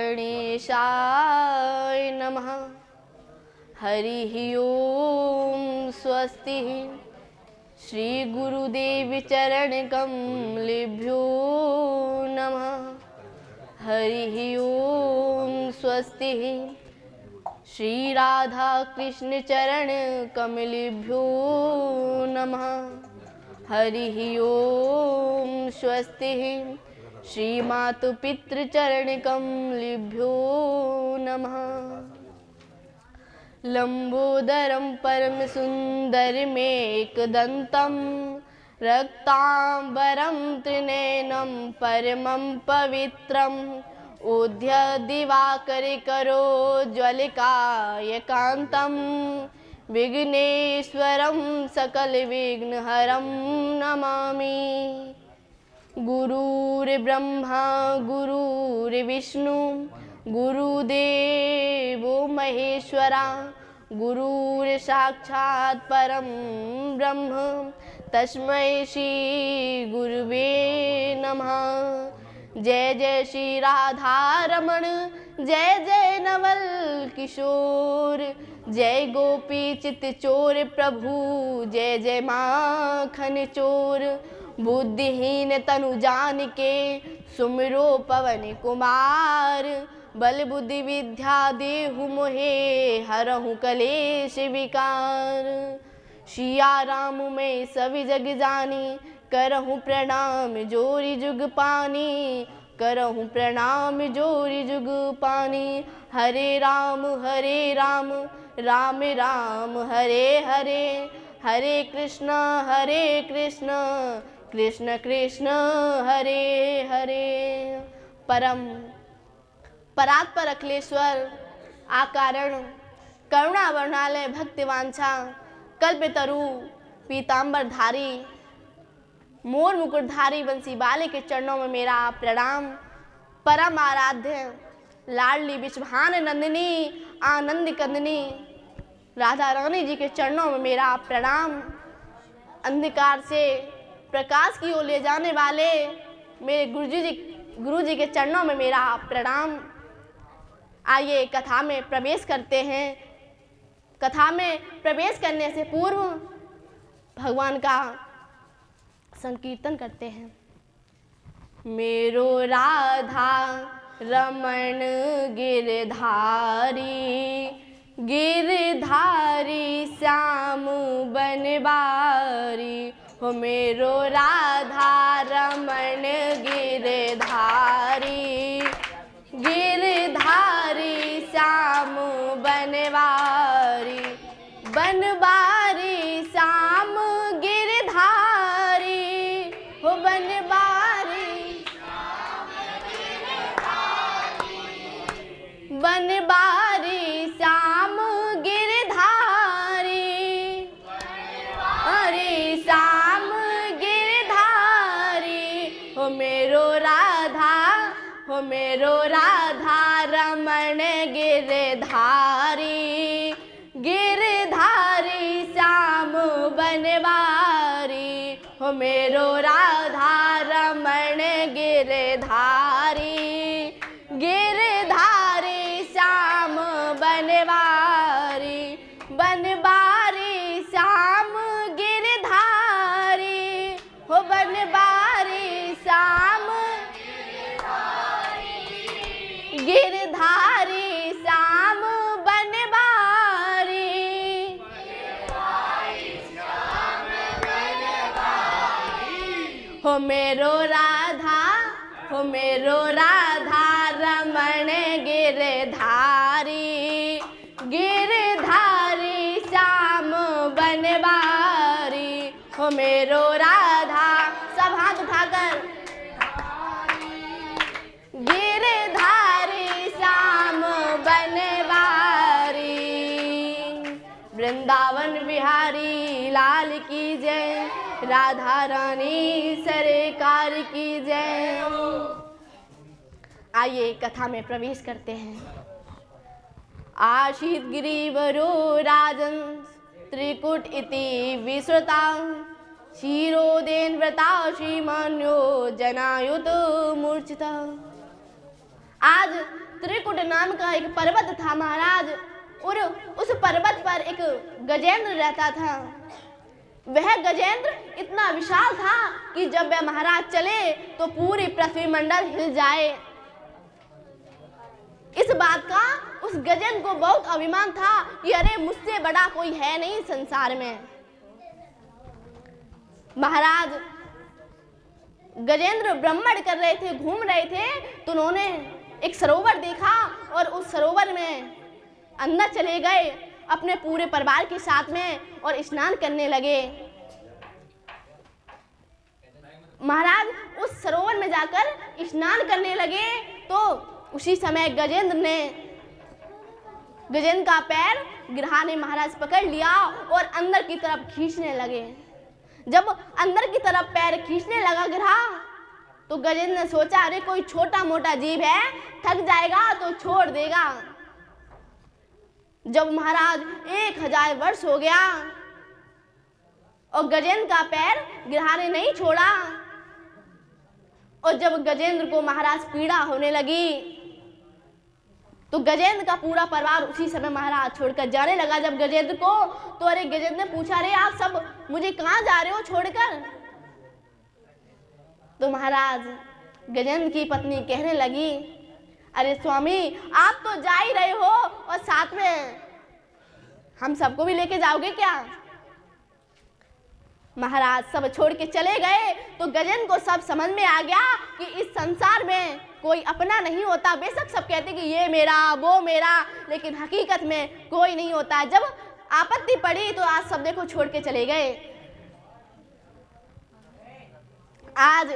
गणेशाय नमः। हरिः ओम स्वस्ति। श्री गुरुदेव चरण कमलेभ्यो नमः। हरिः ओम स्वस्ति। श्री राधा कृष्ण चरण कमलेभ्यो नमः। हरिः ओम स्वस्ति। श्री मातु पितृ चरण कमलेभ्यो नमः। लंबोदरम परम सुंदरमेकदंतं रक्तांबरं त्रिनयनं परमं पवित्रम् ऊध्य दिवाकरकरो ज्वलकायकान्तं विघ्नेश्वरं सकलविघ्नहरं नमामि। गुरुर्ब्रह्मा गुरुर्विष्णु गुरुदेवो महेश्वरा गुरुर्साक्षात् परं ब्रह्म तस्मै श्री गुरुवे नमः। जय जय श्री राधा रमण जय जय नवल किशोर जय गोपी चित चोर प्रभु जय जय माखन चोर। बुद्धिहीन तनु जान के सुमिरो पवन कुमार बल बुद्धि विद्या देहु मोहे हरहु कलेश विकार। सिया राम मैं सभी जग जानी करहूँ प्रणाम जोरी जुग पानी करहूँ प्रणाम जोरी जुग पानी। हरे राम राम राम हरे हरे हरे कृष्ण कृष्ण कृष्ण हरे हरे। परम परात्पर अखिलेश्वर आकारण करुणा वर्णालय भक्तिवांछा कल्पतरु पीताम्बरधारी मोर मुकुटधारी बंसी बाले के चरणों में मेरा प्रणाम। परम आराध्य लाडली विश्वभान नंदिनी आनंद कंदिनी राधा रानी जी के चरणों में मेरा प्रणाम। अंधकार से प्रकाश की ओर ले जाने वाले मेरे गुरु जी के चरणों में मेरा प्रणाम। आइए कथा में प्रवेश करते हैं। कथा में प्रवेश करने से पूर्व भगवान का संकीर्तन करते हैं। मेरो राधा रमण गिरधारी गिरधारी श्याम बनवारी हो मेरो राधा रमण गिरधारी गिरधारी श्याम बनवारी बनवारी श्याम गिरधारी हो बनवारी बनवारी श्याम गिरधारी हरे श्याम गिरधारी हो मेरो राधा रमण गिरधारी गिरधारी श्याम बनवारी हो मेरो राधा रमण गिरधारी गिरधारी श्याम बनवारी बनवारी श्याम गिरधारी हो बनवारी श्याम गिरधारी श्याम बनवारी हो मेरो राधा रमण गिरधारी गिरधारी श्याम बनवारी हो मेरो राधा। सब हाथ उठाकर गिरधारी श्याम बनवारी। वृंदावन बिहारी लाल की जय राधा रानी सरकार की जय। आइए कथा में प्रवेश करते हैं। आशीत गिरिवरो राजन त्रिकुट इति विश्रुता क्षीरोदेन व्रता श्रीमान्यो जनायुत मूर्छिता। आज त्रिकुट नाम का एक पर्वत था महाराज, और उस पर्वत पर एक गजेंद्र रहता था। वह गजेंद्र इतना विशाल था कि जब वह महाराज चले तो पूरी पृथ्वी मंडल हिल जाए। इस बात का उस गजेंद्र को बहुत अभिमान था कि अरे मुझसे बड़ा कोई है नहीं संसार में। महाराज गजेंद्र भ्रमण कर रहे थे, घूम रहे थे, तो उन्होंने एक सरोवर देखा और उस सरोवर में अंदर चले गए अपने पूरे परिवार के साथ में और स्नान करने लगे। महाराज उस सरोवर में जाकर स्नान करने लगे तो उसी समय गजेंद्र का पैर गिरहा ने महाराज पकड़ लिया और अंदर की तरफ खींचने लगे। जब अंदर की तरफ पैर खींचने लगा गिरहा तो गजेंद्र ने सोचा अरे कोई छोटा मोटा जीव है, थक जाएगा तो छोड़ देगा। जब महाराज 1000 वर्ष हो गया और गजेंद्र का पैर गिरहा ने नहीं छोड़ा, और जब गजेंद्र को महाराज पीड़ा होने लगी तो गजेंद्र का पूरा परिवार उसी समय महाराज छोड़कर जाने लगा। जब गजेंद्र को तो अरे गजेंद्र ने पूछा अरे आप सब मुझे कहाँ जा रहे हो छोड़कर? तो महाराज गजेंद्र की पत्नी कहने लगी अरे स्वामी आप तो जा ही रहे हो और साथ में हम सबको भी लेके जाओगे क्या? महाराज सब छोड़ के चले गए तो गजेंद्र को सब समझ में आ गया कि इस संसार में कोई अपना नहीं होता। बेशक सब कहते कि ये मेरा वो मेरा, लेकिन हकीकत में कोई नहीं होता। जब आपत्ति पड़ी तो आज सब देखो छोड़ के चले गए। आज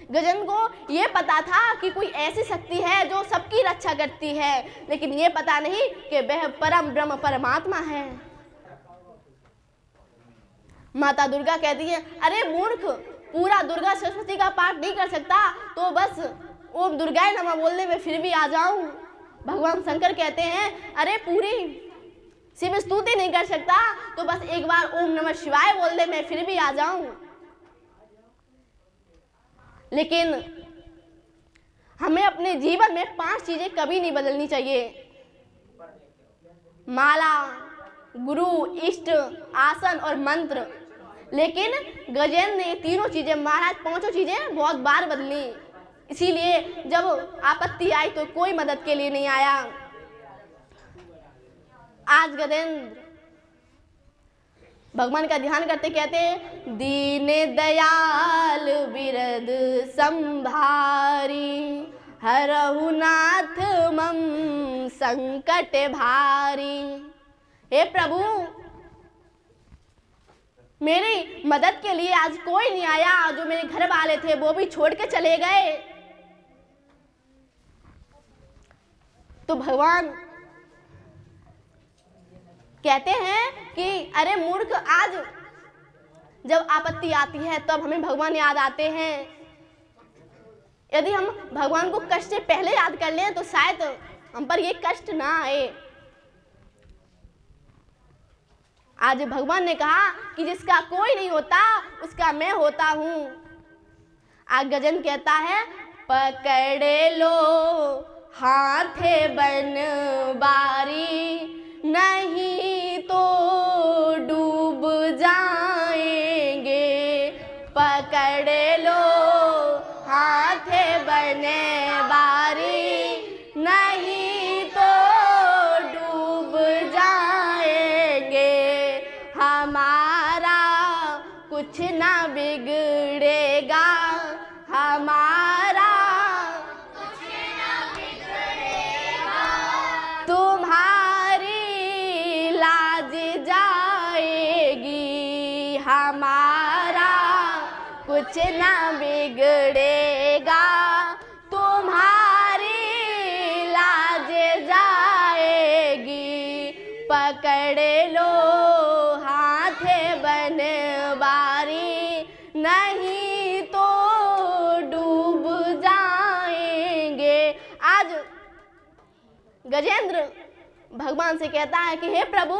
गजेंद्र को ये पता था कि कोई ऐसी शक्ति है जो सबकी रक्षा करती है, लेकिन ये पता नहीं कि वह परम ब्रह्म परमात्मा है। माता दुर्गा कहती है अरे मूर्ख, पूरा दुर्गा सरस्वती का पाठ नहीं कर सकता तो बस ओम दुर्गाय नमः बोलने में फिर भी आ जाऊं। भगवान शंकर कहते हैं अरे पूरी शिव स्तुति नहीं कर सकता तो बस एक बार ओम नमः शिवाय बोलने में फिर भी आ जाऊं। लेकिन हमें अपने जीवन में 5 चीजें कभी नहीं बदलनी चाहिए: माला, गुरु, इष्ट, आसन और मंत्र। लेकिन गजेंद्र ने तीनों चीजें, महाराज 5 चीजें बहुत बार बदली। इसीलिए जब आपत्ति आई तो कोई मदद के लिए नहीं आया। आज गजेंद्र भगवान का ध्यान करते कहते हैं दीन दयाल बिरद संभारी, हरहु नाथ मम संकट भारी। हे प्रभु, मेरी मदद के लिए आज कोई नहीं आया। जो मेरे घर वाले थे वो भी छोड़ के चले गए। तो भगवान कहते हैं कि अरे मूर्ख, आज जब आपत्ति आती है तब हमें भगवान याद आते हैं। यदि हम भगवान को कष्ट से पहले याद कर लें तो शायद हम पर ये कष्ट ना आए। आज भगवान ने कहा कि जिसका कोई नहीं होता उसका मैं होता हूं। आज गजेंद्र कहता है पकड़े लो हाथे बन बारी, नहीं तो डूब जाएंगे। पकड़े लो हाथे बने बारी, नहीं तो डूब जाएंगे। हमारा कुछ ना बिगड़ेगा, हमारा कुछ ना बिगड़ेगा। तुम्हारी लाज जाएगी, हमारा कुछ ना बिगड़ेगा। तुम्हारी लाज जाएगी। पकड़ लो हाथे बनवारी, नहीं तो डूब जाएंगे। आज गजेंद्र भगवान से कहता है कि हे प्रभु,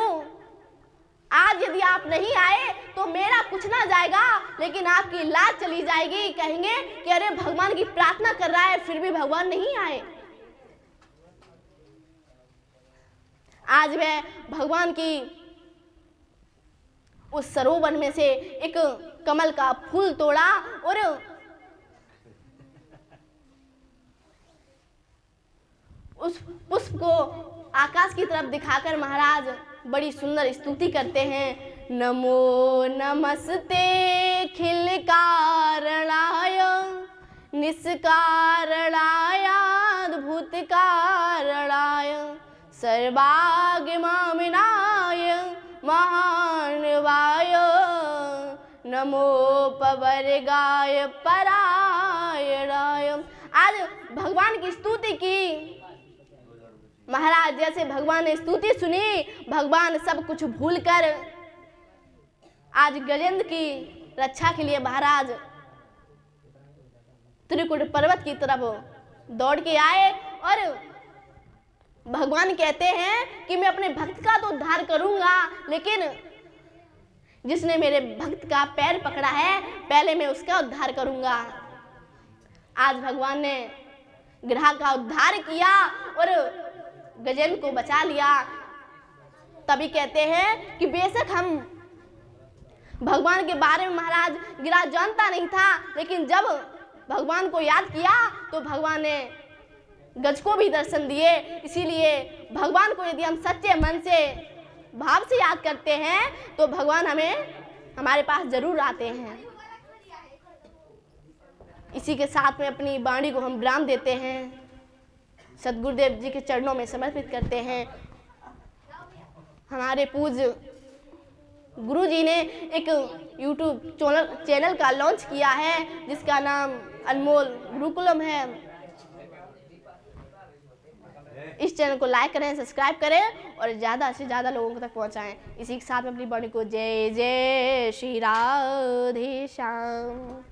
आज यदि आप नहीं आए तो मेरा कुछ ना जाएगा, लेकिन आपकी लाज चली जाएगी। कहेंगे कि अरे भगवान की प्रार्थना कर रहा है फिर भी भगवान नहीं आए। आज वह भगवान की उस सरोवर में से एक कमल का फूल तोड़ा और उस पुष्प को आकाश की तरफ दिखाकर महाराज बड़ी सुंदर स्तुति करते हैं। नमो नमस्ते खिल कारणाय निष्कारणाय अद्भुत कारणाय सर्वागमनाय महानवाय नमो पवर्गाय परायणाय। आज भगवान की स्तुति की महाराज, जैसे भगवान ने स्तुति सुनी, भगवान सब कुछ भूलकर आज गजेंद्र की रक्षा के लिए महाराज त्रिकुट पर्वत की तरफ दौड़ के आए और भगवान कहते हैं कि मैं अपने भक्त का तो उद्धार करूंगा, लेकिन जिसने मेरे भक्त का पैर पकड़ा है पहले मैं उसका उद्धार करूंगा। आज भगवान ने ग्रह का उद्धार किया और गजेंद्र को बचा लिया। तभी कहते हैं कि बेशक हम भगवान के बारे में महाराज गिरा जानता नहीं था, लेकिन जब भगवान को याद किया तो भगवान ने गज को भी दर्शन दिए। इसीलिए भगवान को यदि हम सच्चे मन से भाव से याद करते हैं तो भगवान हमारे पास जरूर आते हैं। इसी के साथ में अपनी वाणी को हम विराम देते हैं, सद्गुरुदेव जी के चरणों में समर्पित करते हैं। हमारे पूज्य गुरु जी ने एक YouTube चैनल का लॉन्च किया है जिसका नाम अनमोल गुरुकुलम है। इस चैनल को लाइक करें, सब्सक्राइब करें और ज़्यादा से ज़्यादा लोगों तक पहुंचाएं। इसी के साथ में अपनी वाणी को जय जय श्री राधे श्याम।